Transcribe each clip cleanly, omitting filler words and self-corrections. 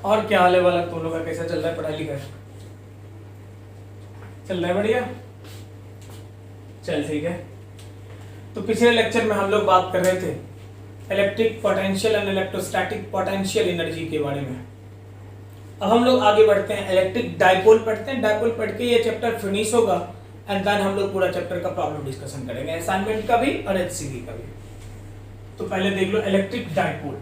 और क्या हाल है बालक, तुम लोग का कैसा चल रहा है पढ़ाई लिखाई? चल रहा है बढ़िया? चल ठीक है। तो पिछले लेक्चर में हम लोग बात कर रहे थे electric potential and electrostatic potential energy के बारे में। अब हम लोग आगे बढ़ते हैं, इलेक्ट्रिक डाइपोल पढ़ते हैं। डाइपोल पढ़ के ये चैप्टर फिनिश होगा एंड देन हम लोग पूरा चैप्टर का प्रॉब्लम डिस्कशन करेंगे, असाइनमेंट का भी और एचसीवी का भी। तो पहले देख लो इलेक्ट्रिक डाइपोल।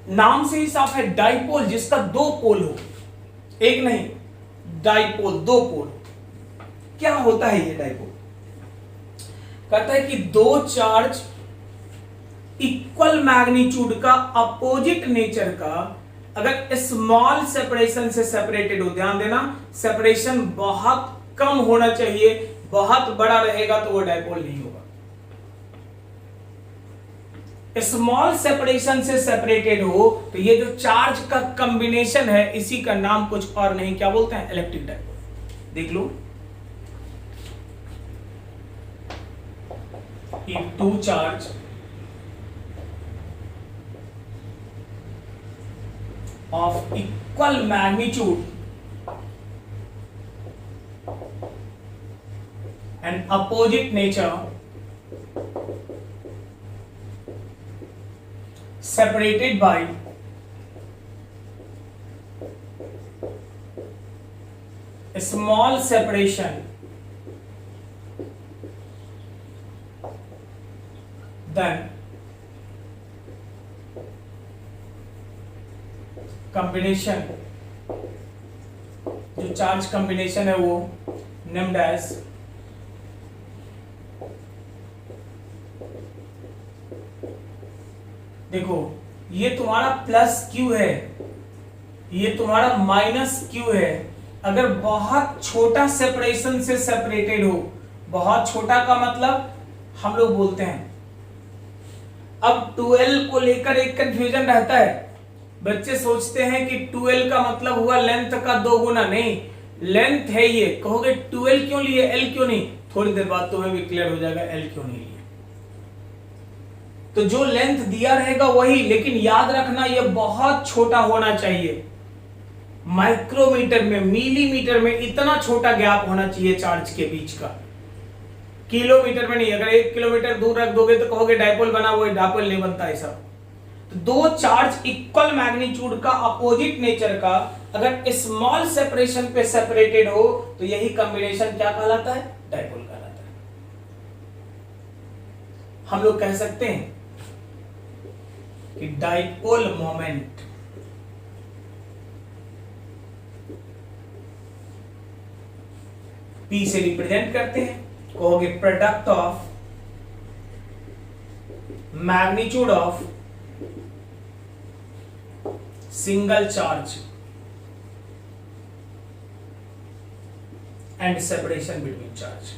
नाम से ही साफ है, डाइपोल जिसका दो पोल हो, एक नहीं, डाइपोल दो पोल। क्या होता है ये डाइपोल? कहता है कि दो चार्ज इक्वल मैग्नीट्यूड का, अपोजिट नेचर का, अगर स्मॉल सेपरेशन से सेपरेटेड हो, ध्यान देना सेपरेशन बहुत कम होना चाहिए, बहुत बड़ा रहेगा तो वो डाइपोल नहीं होगा। स्मॉल सेपरेशन से सेपरेटेड हो तो ये जो चार्ज का कॉम्बिनेशन है इसी का नाम कुछ और नहीं, क्या बोलते हैं? Electric dipole. देख लो, if two charge of equal magnitude and opposite nature separated by a small separation, then combination, जो चार्ज कॉम्बिनेशन है वो नेम्ड एज देखो, ये तुम्हारा प्लस क्यू है, ये तुम्हारा माइनस क्यू है। अगर बहुत छोटा सेपरेशन से सेपरेटेड हो, बहुत छोटा का मतलब हम लोग बोलते हैं, अब 12 को लेकर एक कंफ्यूजन रहता है, बच्चे सोचते हैं कि 12 का मतलब हुआ लेंथ का 2 गुना, नहीं, लेंथ है ये। कहोगे 12 क्यों लिए, एल क्यों नहीं? थोड़ी देर बाद तुम्हें भी क्लियर हो जाएगा एल क्यों नहीं लिए। तो जो लेंथ दिया रहेगा वही, लेकिन याद रखना ये बहुत छोटा होना चाहिए, माइक्रोमीटर में, मिलीमीटर में, इतना छोटा गैप होना चाहिए चार्ज के बीच का, किलोमीटर में नहीं। अगर 1 किलोमीटर दूर रख दोगे तो कहोगे डाइपोल बना, वो डाइपोल नहीं बनता ऐसा। तो दो चार्ज इक्वल मैग्नीट्यूड का, अपोजिट नेचर का, अगर स्मॉल सेपरेशन पे सेपरेटेड हो तो यही कॉम्बिनेशन क्या कहलाता है? डाइपोल कहलाता है। हम लोग कह सकते हैं कि डाइपोल मोमेंट P से रिप्रेजेंट करते हैं, कहोगे product of magnitude of single charge and separation between charge.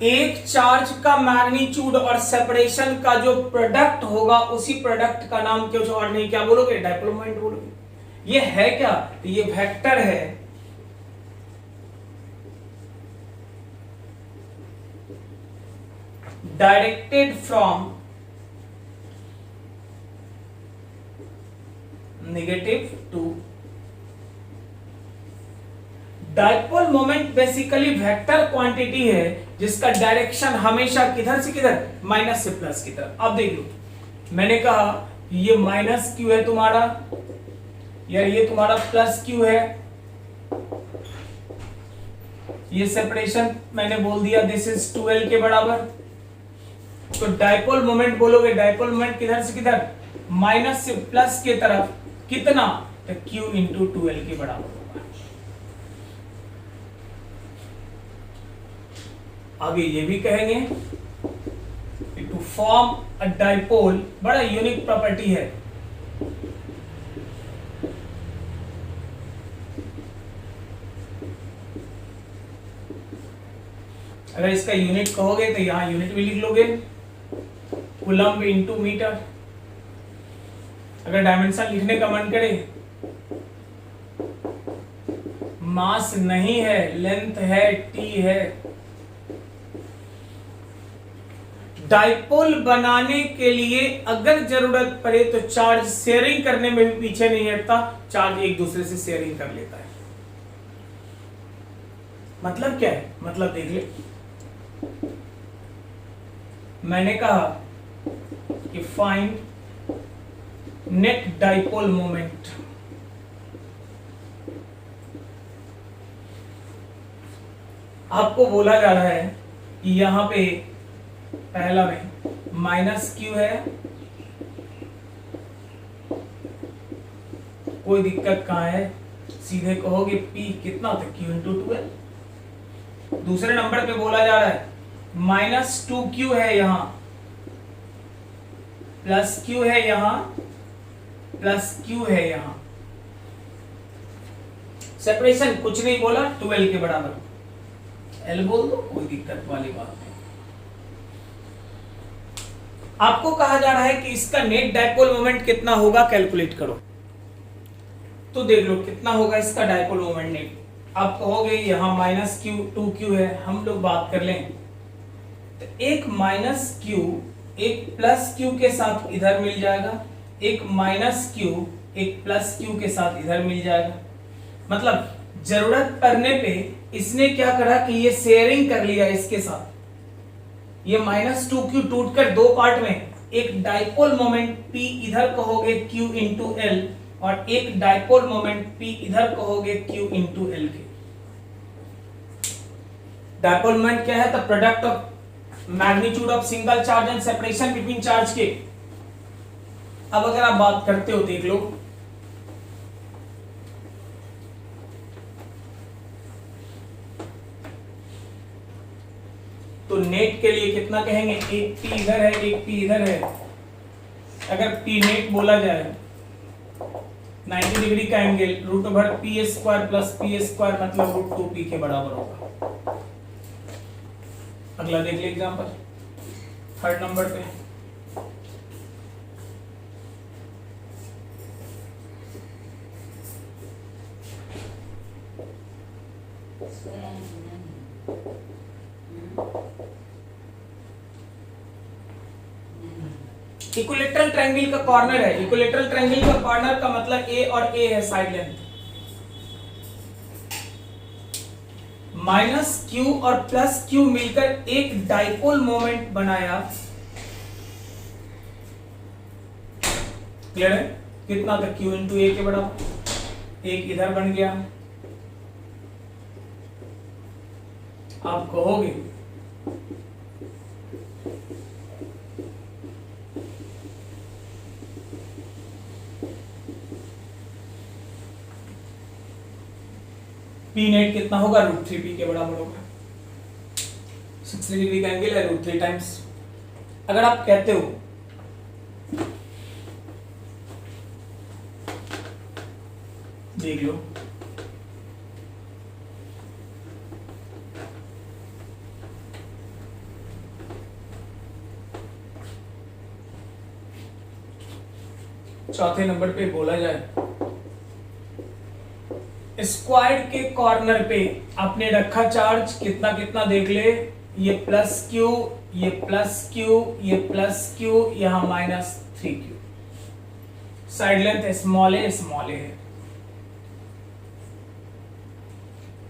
एक चार्ज का मैग्नीट्यूड और सेपरेशन का जो प्रोडक्ट होगा, उसी प्रोडक्ट का नाम कुछ और नहीं, क्या बोलोगे? डाइपोल मोमेंट बोलोगे। ये है क्या? तो ये वेक्टर है, directed from negative to. Dipole moment basically vector quantity है जिसका डायरेक्शन हमेशा किधर से किधर? माइनस से प्लस की तरफ। अब देख लो, मैंने कहा ये माइनस क्यू है तुम्हारा, या ये तुम्हारा प्लस क्यू है, ये सेपरेशन मैंने बोल दिया दिस इज 12 के बराबर। तो डाइपोल मोमेंट बोलोगे, डाइपोल मोमेंट किधर से किधर? माइनस से प्लस के तरफ, कितना? तो Q इंटू 12 के बराबर होगा। आगे ये भी कहेंगे टू फॉर्म अ डाइपोल, बड़ा यूनिक प्रॉपर्टी है। अगर इसका यूनिट कहोगे तो यहां यूनिट भी लिख लोगे, कूलम्ब इंटू मीटर। अगर डायमेंशन लिखने का मन करे, मास नहीं है, लेंथ है, टी है। डाइपोल बनाने के लिए अगर जरूरत पड़े तो चार्ज शेयरिंग करने में भी पीछे नहीं हटता, चार्ज एक दूसरे से शेयरिंग कर लेता है। मतलब क्या है? मतलब देख ले, मैंने कहा कि फाइंड नेट डाइपोल मोमेंट। आपको बोला जा रहा है कि यहां पे पहला में माइनस क्यू है, कोई दिक्कत कहां है, सीधे कहोगे P कितना होता है, Q इंटू 2L। दूसरे नंबर पे बोला जा रहा है -2Q है यहां, प्लस Q है यहां, प्लस Q है यहां। सेपरेशन कुछ नहीं बोला, 2L के बराबर, L बोल दो, कोई दिक्कत वाली बात नहीं। आपको कहा जा रहा है कि इसका नेट डाइपोल मोमेंट कितना होगा, कैलकुलेट करो। तो देख लो कितना होगा इसका डाइपोल मोमेंट नेट। आप कहोगे यहां -2Q है, हम लोग बात कर लें तो एक -Q एक +Q के साथ इधर मिल जाएगा, एक -Q एक +Q के साथ इधर मिल जाएगा। मतलब जरूरत पड़ने पे इसने क्या करा कि ये शेयरिंग कर लिया इसके साथ। ये -2Q टूटकर दो पार्ट में, एक डाइपोल मोमेंट P इधर कहोगे Q इंटू L, और एक डाइपोल मोमेंट P इधर कहोगे Q इंटू L के। डाइपोल मोमेंट क्या है? The product of magnitude of single charge and separation between charge के। अब अगर आप बात करते हो, देख लो, तो नेट के लिए कितना कहेंगे, एक P इधर है, एक P इधर है। अगर P नेट बोला जाए 90 डिग्री का एंगल √P² प्लस P² मतलब √2P के बराबर होगा। अगला देख ले एग्जांपल, थर्ड नंबर पे। इक्विलेटरल ट्रायंगल का कॉर्नर है। इक्विलेटरल ट्रायंगल का कॉर्नर का मतलब A और A है साइड लेंथ। -Q और +Q मिलकर एक डाइपोल मोमेंट बनाया। क्लियर है? कितना था? Q इंटू A के बराबर। एक इधर बन गया। आप कहोगे P नेट कितना होगा? √3P के बराबर होगा। 60 डिग्री का एंगल है, √3 टाइम्स। अगर आप कहते हो देख लो, चौथे नंबर पे बोला जाए स्क्वायर के कॉर्नर पे आपने रखा चार्ज, कितना कितना देख ले, ये +Q, ये +Q, ये +Q, यहां -3Q। साइड लेंथ स्मॉल है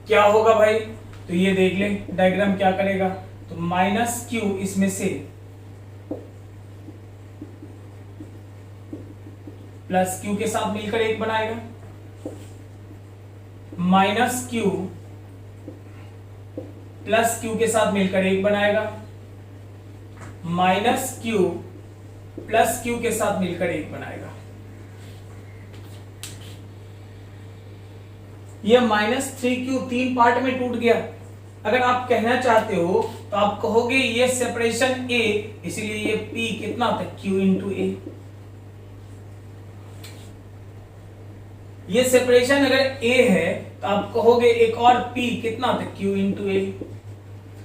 क्या होगा भाई? तो ये देख ले डायग्राम क्या करेगा। तो -Q इसमें से +Q के साथ मिलकर एक बनाएगा, -Q +Q के साथ मिलकर एक बनाएगा, -Q +Q के साथ मिलकर एक बनाएगा। ये -3Q तीन पार्ट में टूट गया। अगर आप कहना चाहते हो तो आप कहोगे ये सेपरेशन A, इसलिए ये P कितना होता है? Q into A। ये सेपरेशन अगर A है तो आप कहोगे एक और P कितना होता है? Q into A।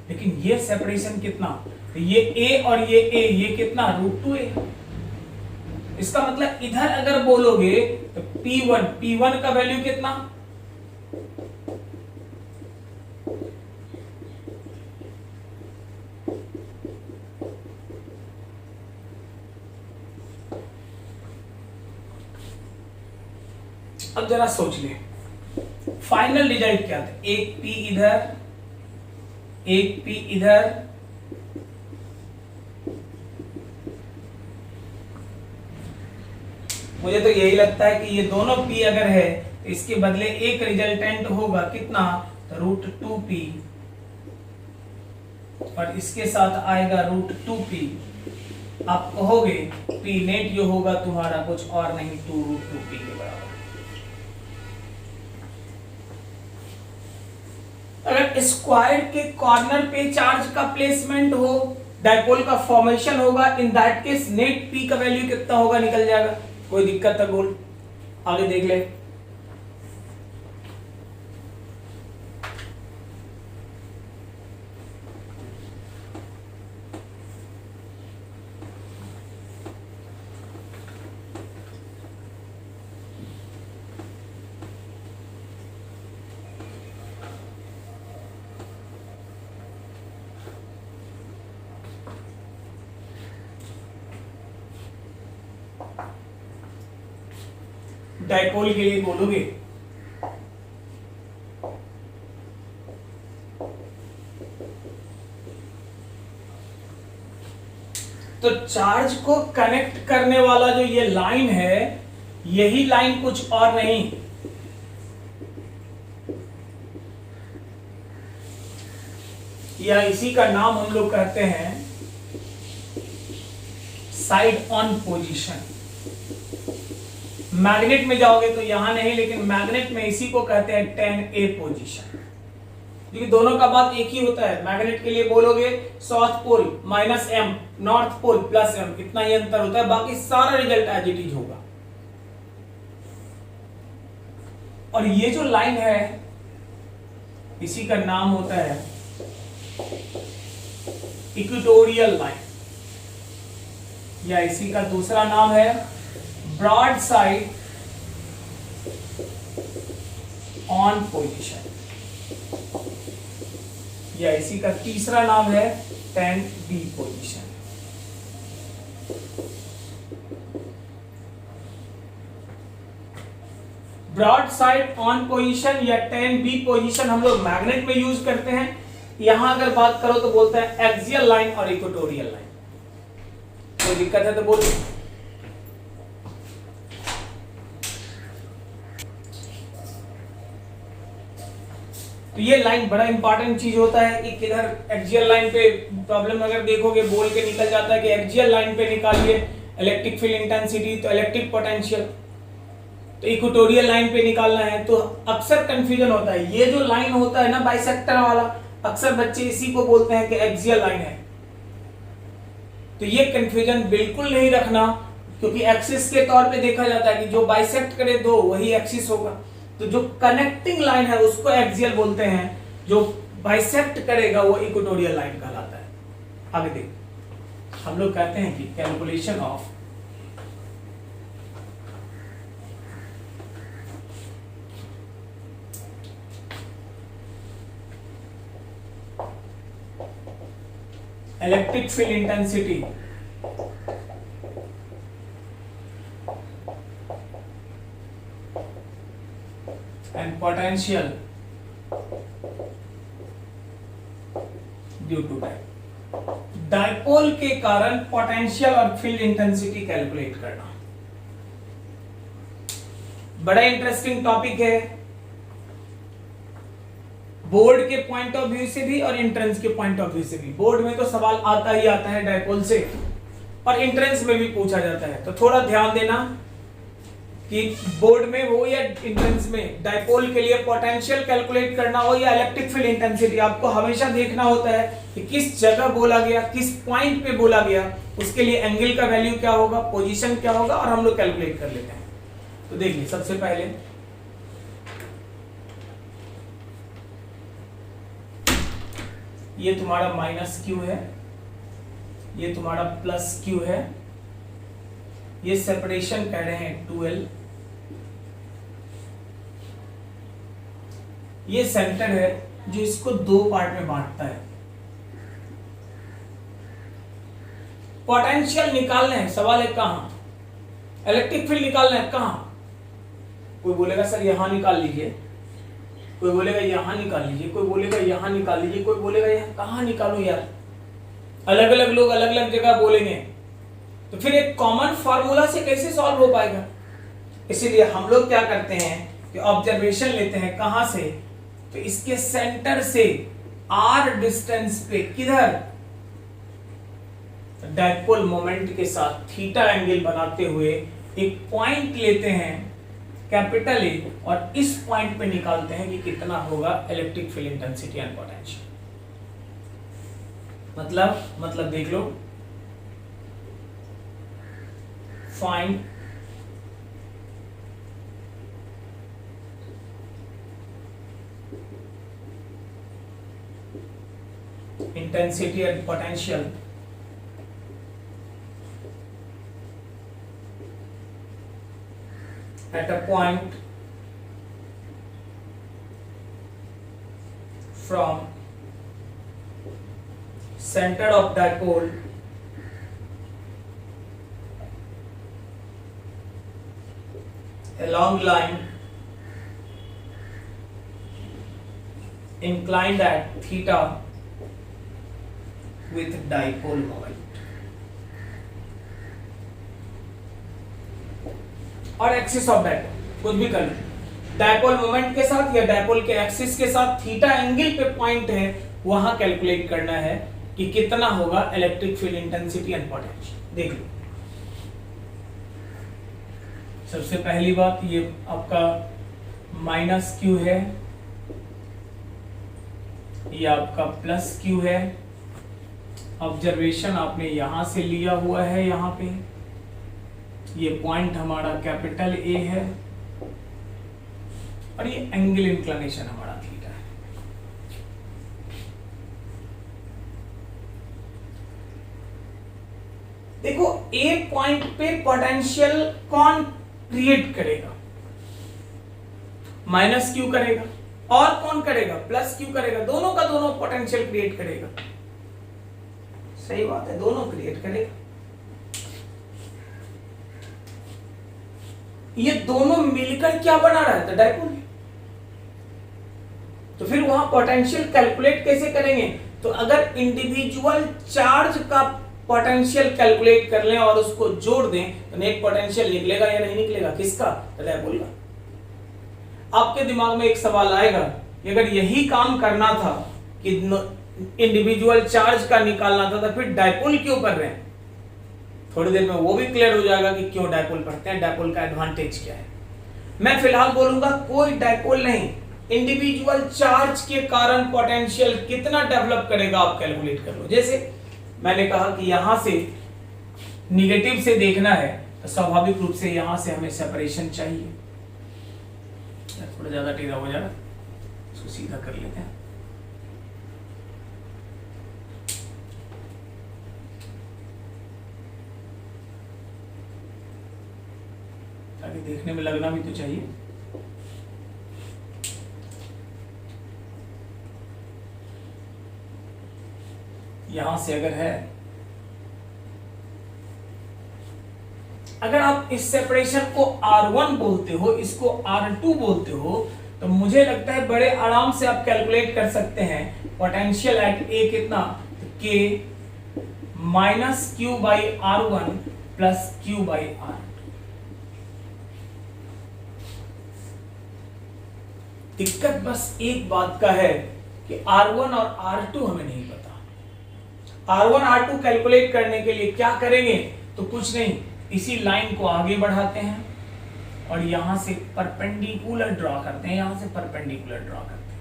लेकिन ये सेपरेशन कितना? तो ये A और ये A, ये कितना? √2A। इसका मतलब इधर अगर बोलोगे तो P1 का वैल्यू कितना, अब जरा सोच ले फाइनल रिजल्ट क्या था, एक P इधर एक P इधर, मुझे तो यही लगता है कि ये दोनों P अगर है तो इसके बदले एक रिजल्टेंट होगा कितना, √2P और इसके साथ आएगा √2P। आप कहोगे P नेट जो होगा तुम्हारा कुछ और नहीं 2√2P के बराबर। अगर स्क्वायर के कॉर्नर पे चार्ज का प्लेसमेंट हो, डायपोल का फॉर्मेशन होगा, in that case net P का वैल्यू कितना होगा निकल जाएगा। कोई दिक्कत है बोल, आगे देख ले। डायपोल के लिए बोलोगे तो चार्ज को कनेक्ट करने वाला जो ये लाइन है, यही लाइन कुछ और नहीं, या इसी का नाम हम लोग कहते हैं साइड ऑन पोजीशन। मैग्नेट में जाओगे तो यहां नहीं, लेकिन मैग्नेट में इसी को कहते हैं 10A पोजीशन, क्योंकि दोनों का बात एक ही होता है। मैग्नेट के लिए बोलोगे south pole -m, north pole +m, इतना ही अंतर होता है, बाकी सारा रिजल्ट एज इट इज होगा। और ये जो लाइन है इसी का नाम होता है इक्वेटोरियल लाइन, या इसी का दूसरा नाम है ब्रॉड साइड ऑन पोजीशन, या इसी का तीसरा नाम है 10B position. Broad side on position या 10B पोजीशन हम लोग मैग्नेट में यूज करते हैं। यहां अगर बात करो तो बोलते हैं एक्सियल लाइन और इक्वेटोरियल लाइन। कोई दिक्कत है तो बोलो। तो ये लाइन बड़ा इंपॉर्टेंट चीज होता है कि किधर एक्सियल लाइन पे प्रॉब्लम अगर देखोगे बोल के निकल जाता है कि एक्सियल लाइन पे निकालिए इलेक्ट्रिक फील्ड इंटेंसिटी, तो इलेक्ट्रिक पोटेंशियल, तो इक्वेटोरियल लाइन पे निकालना है, तो अक्सर कंफ्यूजन होता है। ये जो लाइन होता है ना बाइसेक्टर वाला, अक्सर बच्चे इसी को बोलते हैं कि एक्सियल लाइन है। तो ये कंफ्यूजन बिल्कुल नहीं रखना, क्योंकि एक्सिस के तौर पे देखा जाता है कि जो बाइसेक्ट करे दो वही एक्सिस होगा। तो जो कनेक्टिंग लाइन है उसको एक्सियल बोलते हैं, जो बाइसेक्ट करेगा वो इक्वेटोरियल लाइन कहलाता है। आगे देख, हम लोग कहते हैं कि calculation of electric field intensity and potential due to dipole। Dipole के कारण पोटेंशियल और फील्ड इंटेंसिटी कैलकुलेट करना बड़ा इंटरेस्टिंग टॉपिक है, बोर्ड के पॉइंट ऑफ व्यू से भी और एंट्रेंस के पॉइंट ऑफ व्यू से भी। बोर्ड में तो सवाल आता ही आता है डाइपोल से, और एंट्रेंस में भी पूछा जाता है। तो थोड़ा ध्यान देना कि बोर्ड में हो या एंट्रेंस में, डाइपोल के लिए पोटेंशियल कैलकुलेट करना हो या इलेक्ट्रिक फील्ड इंटेंसिटी, आपको हमेशा देखना होता है कि किस जगह बोला गया, किस पॉइंट पे बोला गया, उसके लिए एंगल का वैल्यू क्या होगा, पोजीशन क्या होगा, और हम लोग कैलकुलेट कर लेते हैं। तो देखिए, सबसे पहले ये तुम्हारा -q है, ये तुम्हारा +q है, ये सेपरेशन कह रहे हैं 12, ये सेंटर है जो इसको दो पार्ट में बांटता है। पोटेंशियल निकालना है, सवाल है कहां, इलेक्ट्रिक फील्ड निकालना है कहां। कोई बोलेगा सर यहां निकाल लीजिए, कोई बोलेगा यहां निकाल लीजिए, कोई बोलेगा यहां निकाल लीजिए, कोई बोलेगा यहां, कहां निकालूं यार, अलग अलग लोग अलग अलग जगह बोलेंगे, तो फिर एक कॉमन फार्मूला से कैसे सॉल्व हो पाएगा। इसीलिए हम लोग क्या करते हैं कि ऑब्जर्वेशन लेते हैं कहां से, तो इसके सेंटर से r डिस्टेंस पे, किधर, डायपोल मोमेंट के साथ थीटा एंगल बनाते हुए एक पॉइंट लेते हैं कैपिटल ए, और इस पॉइंट पे निकालते हैं कि कितना होगा electric field intensity and potential. मतलब देख लो, find intensity and potential at a point from center of dipole along line inclined at theta with dipole moment। और एक्सिस ऑफ डायपोल, कुछ भी कर लो, डायपोल मोमेंट के साथ या डायपोल के एक्सिस के साथ थीटा एंगल पे पॉइंट है, वहां कैलकुलेट करना है कि कितना होगा electric field intensity and potential. देख लो, सबसे पहली बात ये आपका माइनस क्यू है, ये आपका प्लस क्यू है। ऑब्जर्वेशन आपने यहां से लिया हुआ है, यहां पे ये पॉइंट हमारा कैपिटल ए है, और ये एंगल इंक्लिनेशन हमारा थीटा है। देखो, ए पॉइंट पे पोटेंशियल कौन क्रिएट करेगा, माइनस क्यू करेगा, और कौन करेगा, प्लस क्यू करेगा, दोनों का दोनों पोटेंशियल क्रिएट करेगा। सही बात है, दोनों क्रिएट करेगा। ये दोनों मिलकर क्या बना रहा है, तो डायपोल। तो फिर वहां पोटेंशियल कैलकुलेट कैसे करेंगे, तो अगर इंडिविजुअल चार्ज का पोटेंशियल कैलकुलेट कर लें और उसको जोड़ दें, तो नेट पोटेंशियल निकलेगा या नहीं निकलेगा, किसका, तो डायपोल का। आपके दिमाग में एक सवाल आएगा कि अगर यही काम करना था कि इंडिविजुअल चार्ज का निकालना था, तो फिर डायपोल क्यों कर रहे हैं। थोड़ी देर में वो भी क्लियर हो जाएगा कि क्यों डायपोल पढ़ते हैं, डायपोल का एडवांटेज क्या है। मैं फिलहाल बोलूंगा कोई डायपोल नहीं, इंडिविजुअल चार्ज के कारण पोटेंशियल कितना डेवलप करेगा आप कैलकुलेट कर लो। जैसे मैंने कहा कि यहां से निगेटिव से देखना है, तो स्वाभाविक रूप से यहां से हमें सेपरेशन चाहिए। थोड़ा ज्यादा टेढ़ा हो जाएगा, इसको सीधा कर लेते हैं। ताकि देखने में लगना भी तो चाहिए। यहां से अगर है, अगर आप इस सेपरेशन को R1 बोलते हो, इसको R2 बोलते हो, तो मुझे लगता है बड़े आराम से आप कैलकुलेट कर सकते हैं पोटेंशियल एट ए कितना, K minus Q by R1 plus Q by R। दिक्कत बस एक बात का है कि R1 और R2 हमें नहीं पता। R1 R2 कैलकुलेट करने के लिए क्या करेंगे, तो कुछ नहीं, इसी लाइन को आगे बढ़ाते हैं और यहां से परपेंडिकुलर ड्रॉ करते हैं, यहां से परपेंडिकुलर ड्रॉ करते हैं।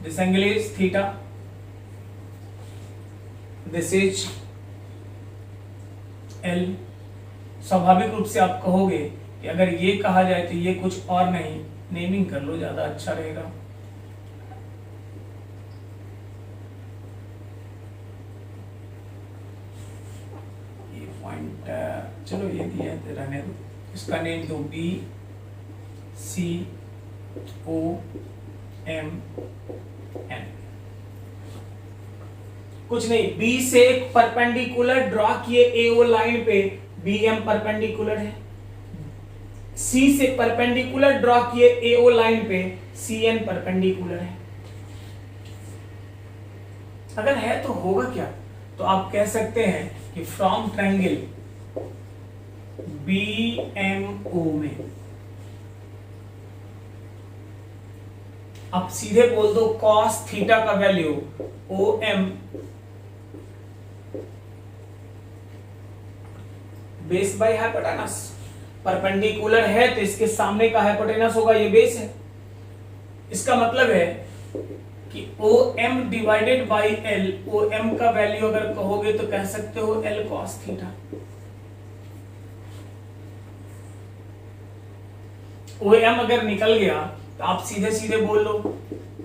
This angle is theta, this is L। स्वाभाविक रूप से आप कहोगे कि अगर ये कहा जाए तो ये कुछ और नहीं, नेमिंग कर लो, ज्यादा अच्छा रहेगा। ये चलो ये दिया है, रहने दो, इसका नेम दो B C O M N. कुछ नहीं, बी से एक परपेंडिकुलर ड्रॉ किए एओ लाइन पे, बी एम परपेंडिकुलर है। सी से परपेंडिकुलर ड्रॉ किए एओ लाइन पे, सी एन परपेंडिकुलर है। अगर है तो होगा क्या, तो आप कह सकते हैं कि from triangle B M O में, आप सीधे बोल दो कॉस थीटा का value O M base by hypotenuse. Perpendicular है तो इसके सामने का हाइपोटेनस होगा, ये बेस है। इसका मतलब है कि O M divided by L, O M का वैल्यू अगर कहोगे तो कह सकते हो L cos theta. O M अगर निकल गया तो आप सीधे सीधे बोल लो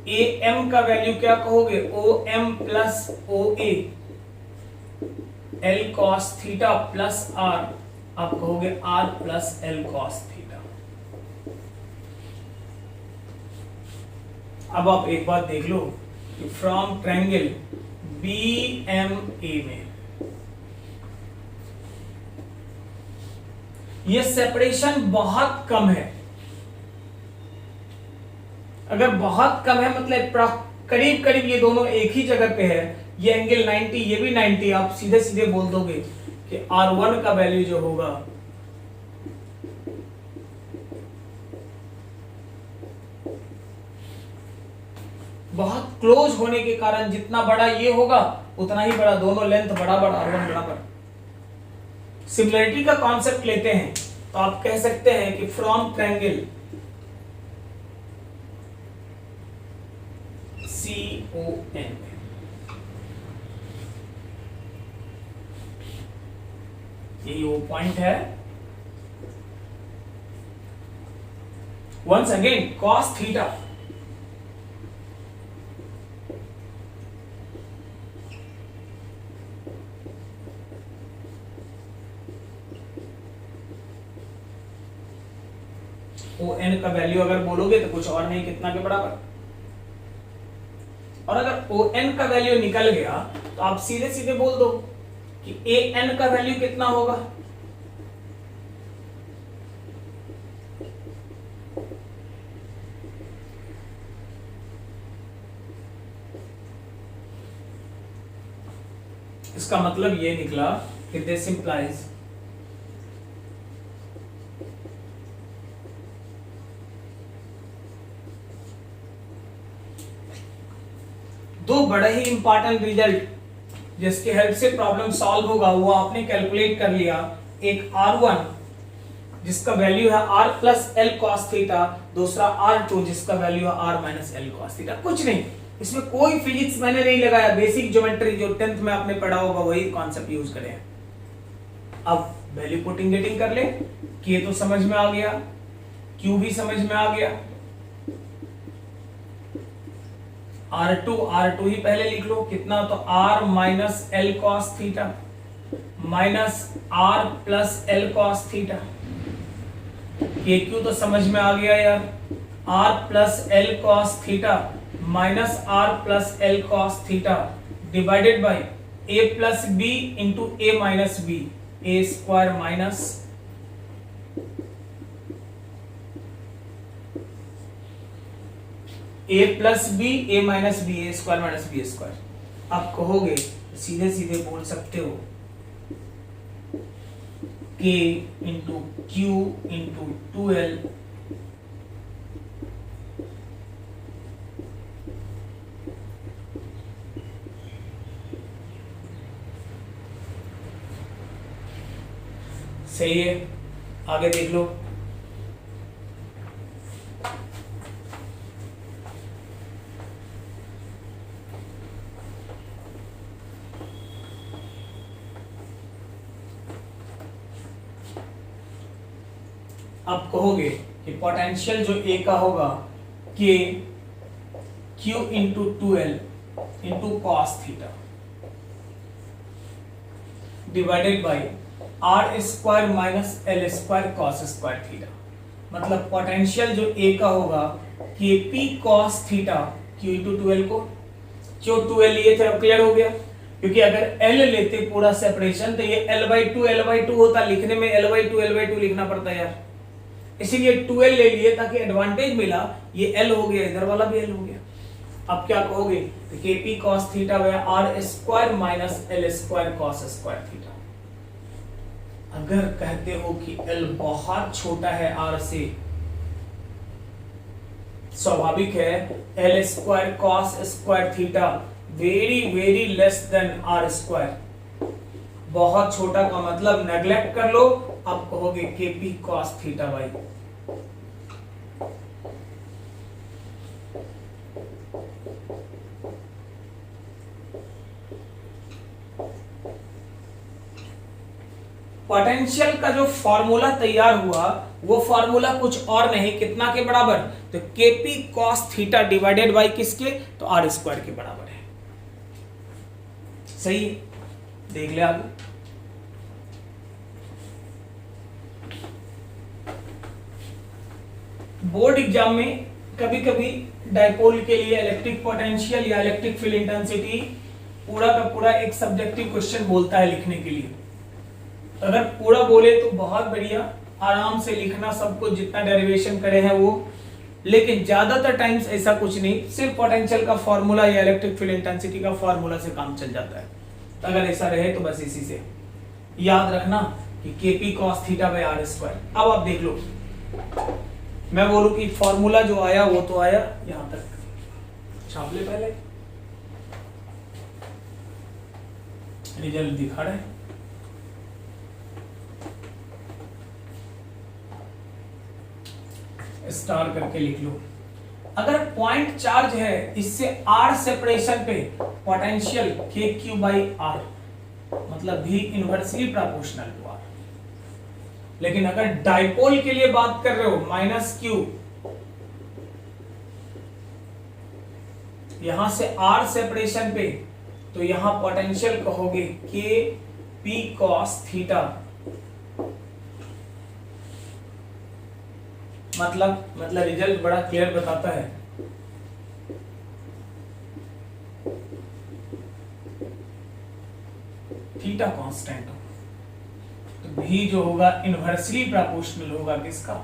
ए एम का वैल्यू क्या कहोगे, O M plus O A L cos theta plus R, आप कहोगे R plus L cos theta. अब आप एक बात देख लो कि from triangle B M A में ये सेपरेशन बहुत कम है। अगर बहुत कम है मतलब करीब करीब ये दोनों एक ही जगह पे है, ये एंगल 90 ये भी 90, आप सीधे सीधे बोल दोगे कि R1 का वैल्यू जो होगा बहुत क्लोज होने के कारण जितना बड़ा ये होगा उतना ही बड़ा, दोनों लेंथ बराबर, R1 बराबर। सिमिलरिटी का कॉन्सेप्ट लेते हैं तो आप कह सकते हैं कि फ्रॉम ट्रायंगल CON यही वो पॉइंट है। Once again cos theta O N का वैल्यू अगर बोलोगे तो कुछ और नहीं, कितना के बराबर। और अगर ओ एन का वैल्यू निकल गया तो आप सीधे सीधे बोल दो कि ए एन का वैल्यू कितना होगा। इसका मतलब ये निकला कि दिस इंप्लाइज दो बड़े ही इंपॉर्टेंट रिजल्ट जिसके हेल्प से प्रॉब्लम सॉल्व होगा वो आपने कैलकुलेट कर लिया। एक R1 जिसका वैल्यू है R plus L cos theta, दूसरा R2 जिसका वैल्यू है R minus L cos theta. कुछ नहीं, इसमें कोई फिजिक्स मैंने नहीं लगाया, बेसिक ज्योमेट्री जो 10th में आपने पढ़ा होगा वही कॉन्सेप्ट यूज करें। अब वैल्यू पुटिंग गेटिंग कर ले, K तो समझ में आ गया, Q भी समझ में आ गया, R2 ही पहले लिख लो कितना, तो R minus L cos theta minus R plus L cos theta. KQ तो समझ में आ गया यार, R plus L cos theta minus R plus L cos theta divided by A plus B into A minus B, A square minus A plus B A minus B, A square minus B square. आप कहोगे सीधे सीधे बोल सकते हो K into Q into 2L सही है। आगे देख लो, अब कहोगे कि पोटेंशियल जो ए का होगा K Q into 2L into cos theta divided by R square minus L square cos square theta. मतलब पोटेंशियल जो ए का होगा K P cos theta Q into 12 को, जो 12 लिए थे अब क्लियर हो गया, क्योंकि अगर एल लेते पूरा सेपरेशन तो ये L/2 होता, लिखने में L/2 लिखना पड़ता यार, इसीलिए 12 ले लिए ताकि एडवांटेज मिला, ये L हो गया, इधर वाला भी L हो गया। अब क्या कहोगे, तो K P cos theta by R square minus L square cos square theta. अगर कहते हो कि L बहुत छोटा है R से, स्वाभाविक है L square cos square theta very very less than R square. बहुत छोटा का मतलब नेग्लेक्ट कर लो, आप कहोगे के P cos theta by potential का जो फॉर्मूला तैयार हुआ वो फॉर्मूला कुछ और नहीं, कितना के बराबर, तो K P cos theta divided by किसके, तो आर स्क्वायर के बराबर है। सही है, देख ले आगे। बोर्ड एग्जाम में कभी कभी डायपोल के लिए इलेक्ट्रिक पोटेंशियल या इलेक्ट्रिक फील्ड इंटेंसिटी पूरा का पूरा एक सब्जेक्टिव क्वेश्चन बोलता है लिखने के लिए। अगर पूरा बोले तो बहुत बढ़िया, आराम से लिखना सब कुछ जितना डेरिवेशन करे हैं वो, लेकिन ज्यादातर टाइम्स ऐसा कुछ नहीं, सिर्फ पोटेंशियल का फॉर्मूला या इलेक्ट्रिक फील्ड इंटेंसिटी का फॉर्मूला से काम चल जाता है। तो अगर ऐसा रहे तो बस इसी से याद रखना कि K P cos theta by R square. अब आप देख लो, मैं बोलूं कि फॉर्मूला जो आया वो तो आया, यहां तक छाप ले, पहले रिजल्ट दिखा रहे, स्टार करके लिख लो। अगर पॉइंट चार्ज है, इससे आर सेपरेशन पे पोटेंशियल के क्यू बाई आर, मतलब भी इनवर्सली प्रोपोर्शनल टू आर। लेकिन अगर डाइपोल के लिए बात कर रहे हो माइनस क्यू, यहां से आर सेपरेशन पे, तो यहां पोटेंशियल कहोगे के पी कॉस थीटा, मतलब रिजल्ट बड़ा क्लियर बताता है। थीटा कांस्टेंट हो तो भी जो होगा इनवर्सली प्रोपोर्शनल होगा किसका,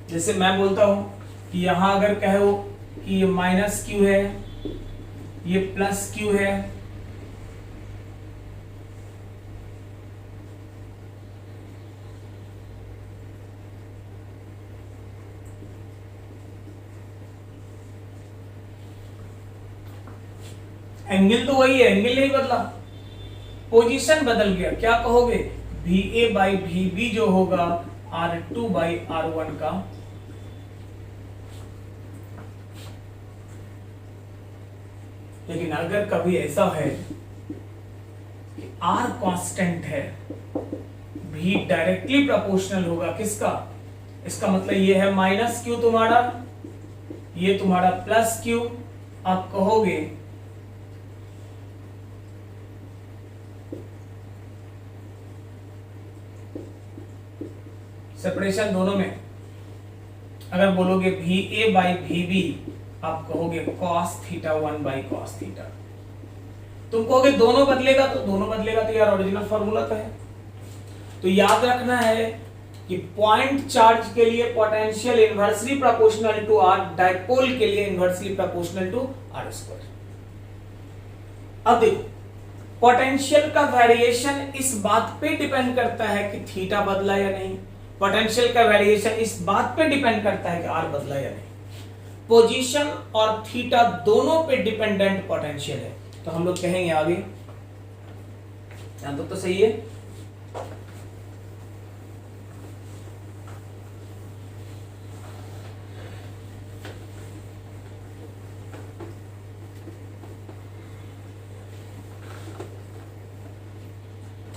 जैसे मैं बोलता हूं कि यहां अगर कहो कि ये माइनस क्यू है, ये प्लस क्यू है, एंगल तो वही है, एंगल नहीं बदला, पोजीशन बदल गया। क्या कहोगे, भी ए बाई भी बी जो होगा R2 बाई R1 का, लेकिन अगर कभी ऐसा है कि R कांस्टेंट है, भी डायरेक्टली प्रोपोर्शनल होगा किसका, इसका मतलब ये है माइनस क्यू तुम्हारा, ये तुम्हारा प्लस क्यू। आप कहोगे सेपरेशन दोनों में अगर बोलोगे भी ए बाई भी बी, आप कहोगे cos theta 1 by cos theta. तुम कहोगे दोनों बदलेगा, तो दोनों बदलेगा तो यार ओरिजिनल फॉर्मूला तो है। तो याद रखना है कि पॉइंट चार्ज के लिए potential inversely proportional to R, dipole के लिए inversely proportional to R square. अब देखो, पोटेंशियल का वेरिएशन इस बात पे डिपेंड करता है कि थीटा बदला या नहीं, पोटेंशियल का वेरिएशन इस बात पे डिपेंड करता है कि आर बदला या नहीं। पोजीशन और थीटा दोनों पे डिपेंडेंट पोटेंशियल है, तो हम लोग कहेंगे आगे, यहां तो सही है।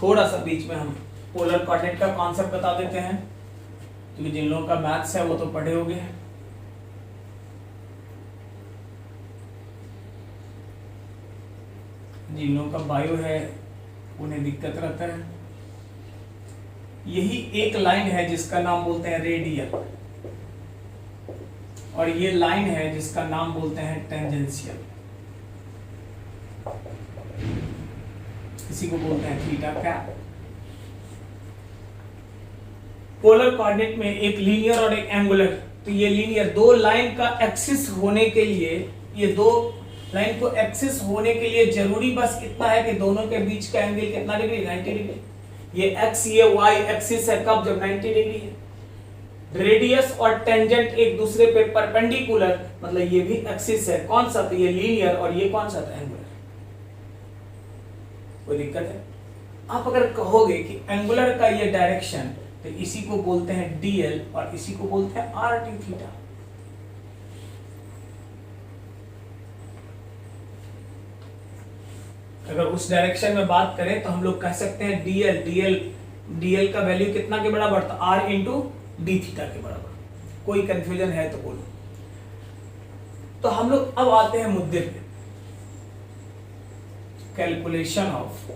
थोड़ा सा बीच में हम पोलर कोऑर्डिनेट का कॉन्सेप्ट बता देते हैं, क्योंकि जिन लोगों का मैथ्स है वो तो पढ़े होंगे। जिन लोगों का बायो है उन्हें दिक्कत रहता है। यही एक लाइन है जिसका नाम बोलते हैं रेडियल, और ये लाइन है जिसका नाम बोलते हैं टेंजेंशियल। इसी को बोलते हैं थीटा कैप। पोलर कोऑर्डिनेट में एक लीनियर और एक एंगुलर, तो ये लीनियर दो लाइन का एक्सिस होने के लिए, ये दो लाइन को एक्सिस होने के लिए जरूरी बस इतना है कि दोनों के बीच का एंगल कितना डिग्री, 90 डिग्री। ये x ये y एक्सिस है, कब, जब 90 डिग्री है। रेडियस और टेंजेंट एक दूसरे पे परपेंडिकुलर, मतलब ये भी एक्सिस है, कौन सा, तो ये लीनियर, और ये कौन सा था, एंगुलर। कोई दिक्कत है? आप अगर कहोगे कि एंगुलर का ये डायरेक्शन, तो इसी को बोलते हैं dl और इसी को बोलते हैं r d थीटा। अगर उस डायरेक्शन में बात करें तो हम लोग कह सकते हैं dl का वैल्यू कितना के बराबर था, r इंटू डी थीटा के बराबर। कोई कंफ्यूजन है तो बोलो। तो हम लोग अब आते हैं मुद्दे पे, calculation of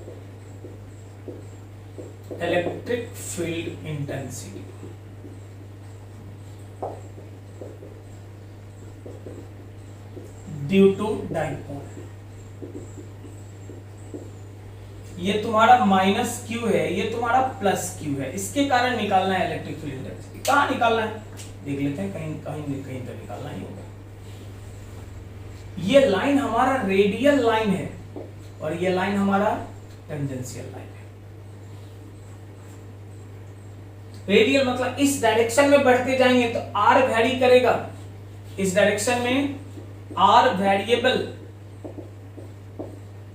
electric field intensity. Due to dipole. ये तुम्हारा माइनस क्यू है, ये तुम्हारा प्लस क्यू है, इसके कारण निकालना है इलेक्ट्रिक फील्ड इंटेंसिटी। कहां निकालना है देख लेते हैं, कहीं कहीं कहीं तो निकालना ही होगा। ये लाइन हमारा रेडियल लाइन है और ये लाइन हमारा टेंजेंशियल लाइन है। रेडियल मतलब इस डायरेक्शन में बढ़ते जाएंगे तो r वैरी करेगा, इस डायरेक्शन में r वेरिएबल,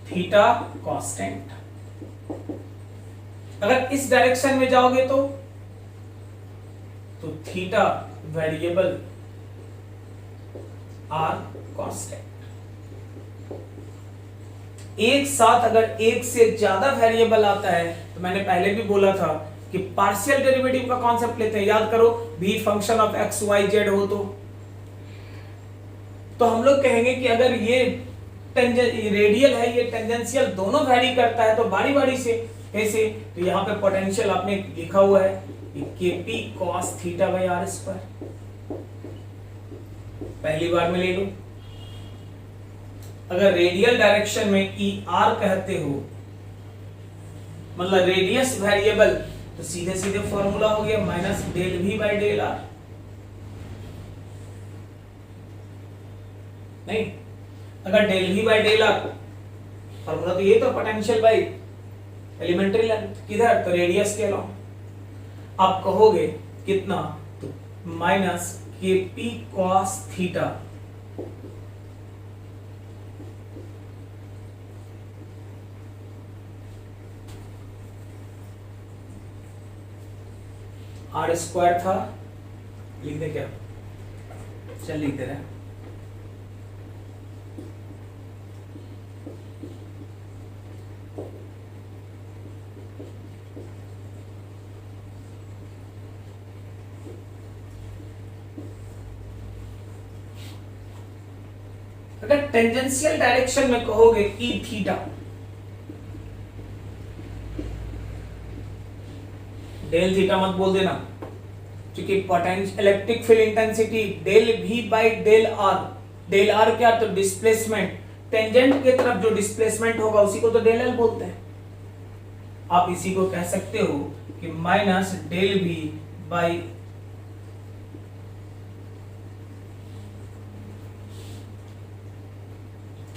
थीटा कांस्टेंट। अगर इस डायरेक्शन में जाओगे तो थीटा वेरिएबल, r कांस्टेंट। एक साथ अगर एक से ज्यादा वेरिएबल आता है तो मैंने पहले भी बोला था कि पार्शियल डेरिवेटिव का कॉन्सेप्ट लेते हैं, याद करो, भी function of X Y Z हो तो हम लोग कहेंगे कि अगर ये रेडियल है, ये टेंजेंशियल, दोनों वैरी करता है तो बारी बारी से कैसे, तो यहाँ पे पोटेंशियल आपने लिखा हुआ है Kp cos theta by R square. पहली बार में ले लो। अगर रेडियल डायरेक्शन में ई आर कहते हो, मतलब रेडियस वेरिएबल, तो सीधे सीधे फॉर्मूला हो गया minus del V by del R. नहीं, अगर del V by del R formula तो ये तो पोटेंशियल बाई एलिमेंट्री लेंथ, किधर, तो रेडियस के अलावा। आप कहोगे कितना, तो minus Kp cos theta R square था, लिख दे क्या, चल लिख दे रहे हैं। अगर टेंजेंशियल डायरेक्शन में कहोगे ई थीटा, डेल थीटा मत बोल देना, क्योंकि potential electric field intensity del V by del R क्या, तो डिस्प्लेसमेंट, टेंजेंट के तरफ जो डिस्प्लेसमेंट होगा उसी को तो डेल एल बोलते हैं। आप इसी को कह सकते हो कि माइनस डेल वी बाई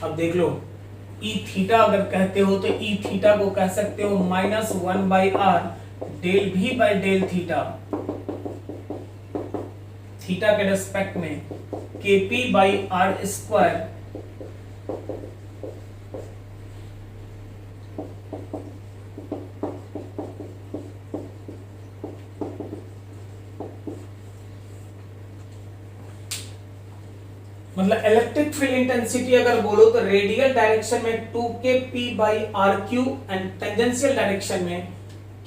अब देख लो, ई थीटा अगर कहते हो तो ई थीटा को कह सकते हो minus 1 by R del V by del theta, theta के रेस्पेक्ट में Kp बाई आर स्क्वायर मतलब इलेक्ट्रिक फील्ड इंटेंसिटी अगर बोलो तो रेडियल डायरेक्शन में 2kp by R Q and tangential direction में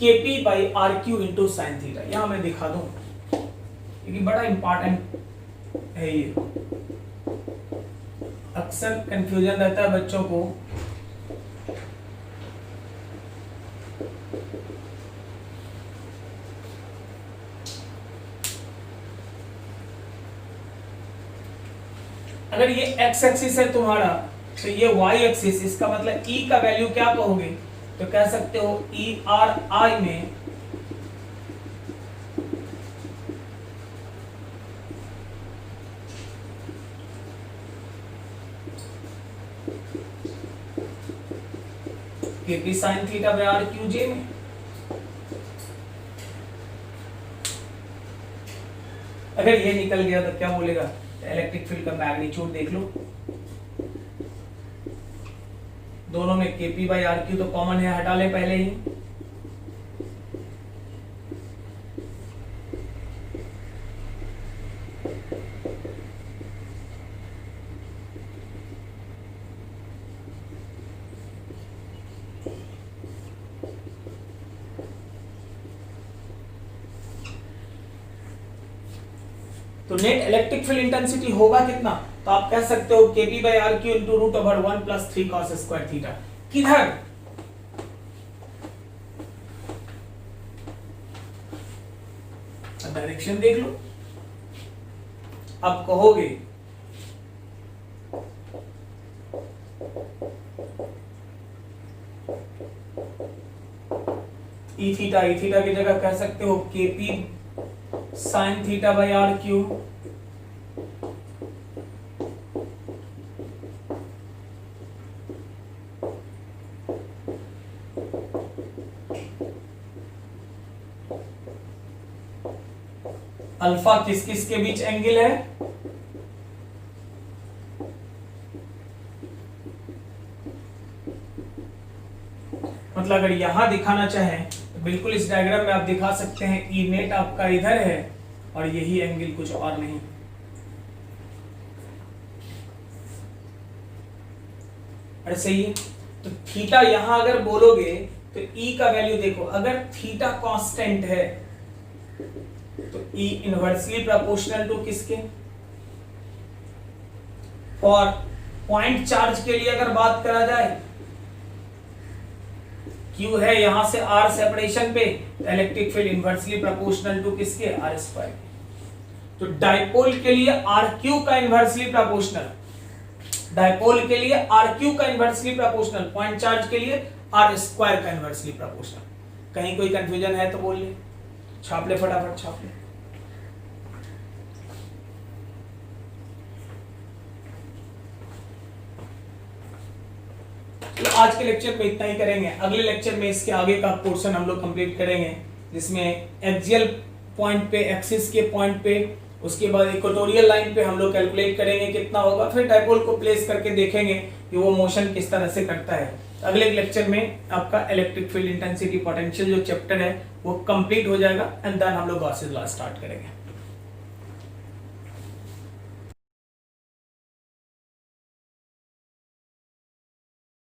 kp by R Q into sine theta. यहां मैं दिखा दूं क्योंकि बड़ा इंपॉर्टेंट है ये, अक्सर कंफ्यूजन रहता है बच्चों को। अगर ये एक्स एक्सिस है तुम्हारा तो ये वाई एक्सिस, इसका मतलब ई का वैल्यू क्या कहोगे, तो कह सकते हो ई आर आई में KP sine theta by R Q J में। अगर ये निकल गया तो क्या बोलेगा, इलेक्ट्रिक फील्ड का मैग्नीट्यूड देख लो, दोनों में केपी बाई आर क्यू तो कॉमन है, हटा ले पहले ही। तो नेट इलेक्ट्रिक फील्ड इंटेंसिटी होगा कितना, तो आप कह सकते हो KP by R Q into root over 1 plus 3 cos square theta. किधर, डायरेक्शन देख लो। अब कहोगे ई थीटा की जगह कह सकते हो KP sine theta by R Q. Alpha किस किस के बीच एंगल है, मतलब अगर यहां दिखाना चाहें तो बिल्कुल इस डायग्राम में आप दिखा सकते हैं ई नेट आपका इधर है और यही एंगल, कुछ और नहीं। अरे सही है, तो थीटा यहां अगर बोलोगे तो ई का वैल्यू देखो, अगर थीटा कांस्टेंट है तो ई इनवर्सली प्रोपोर्शनल टू किसके, और पॉइंट चार्ज के लिए अगर बात करा जाए, Q है यहां से R सेपरेशन पे, electric field inversely proportional to किसके, R स्क्वायर। तो डाइपोल के लिए RQ का इनवर्सली प्रोपोर्शनल, डाइपोल के लिए RQ का इनवर्सली प्रोपोर्शनल, पॉइंट चार्ज के लिए R स्क्वायर का इनवर्सली प्रोपोर्शनल। कहीं कोई कंफ्यूजन है तो बोल ले, छाप ले फटाफट छाप ले। तो आज के लेक्चर में इतना ही करेंगे, अगले लेक्चर में इसके आगे का पोर्शन हम लोग कंप्लीट करेंगे, जिसमें एक्सियल पॉइंट पे, एक्सिस के पॉइंट पे, उसके बाद इक्वेटोरियल लाइन पे हम लोग कैलकुलेट करेंगे कितना होगा, फिर डाइपोल को प्लेस करके देखेंगे कि वो मोशन किस तरह से करता है। अगले लेक्चर में आपका इलेक्ट्रिक फील्ड इंटेंसिटी पोटेंशियल जो चैप्टर है वो कंप्लीट हो जाएगा, एंड देन हम लोग गॉसेस लॉ स्टार्ट करेंगे।